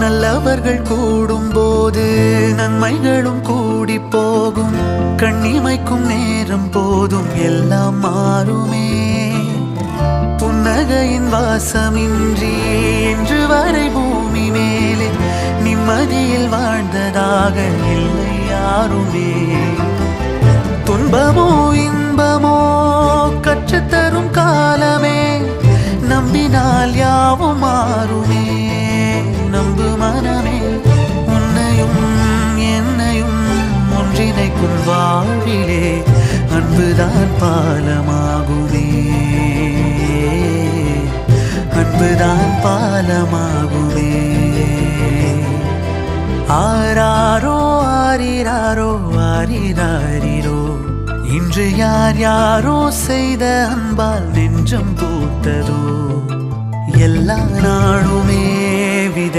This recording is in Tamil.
நல்லவர்கள் கூடும்போது நன்மைகளும் கூடி போகும். கண்ணிமைக்கும் நேரம் போதும் எல்லாம் மாறுமே. புன்னகையின் வாசமின்றி இன்று வரை பூமி மேலே நிம்மதியில் வாழ்ந்ததாக இல்லை யாருமே. துன்பமோ இன்பமோ கற்றுத்தரும் காலமே, நம்பினால் யாவும் மாறுமே. நம்பு மனமே, உன்னையும் என்னையும் ஒன்றிணைக்கும் வாழ்விலே அன்புதான் பாலமாகுமே. அன்புதான் பாலமாகுமே. ஆராரோ ஆரிராரோ ஆரிராரிரோ, இன்று யார் யாரோ செய்த அன்பால் நெஞ்சம் பூத்ததோ. எல்லா நாளுமே விதை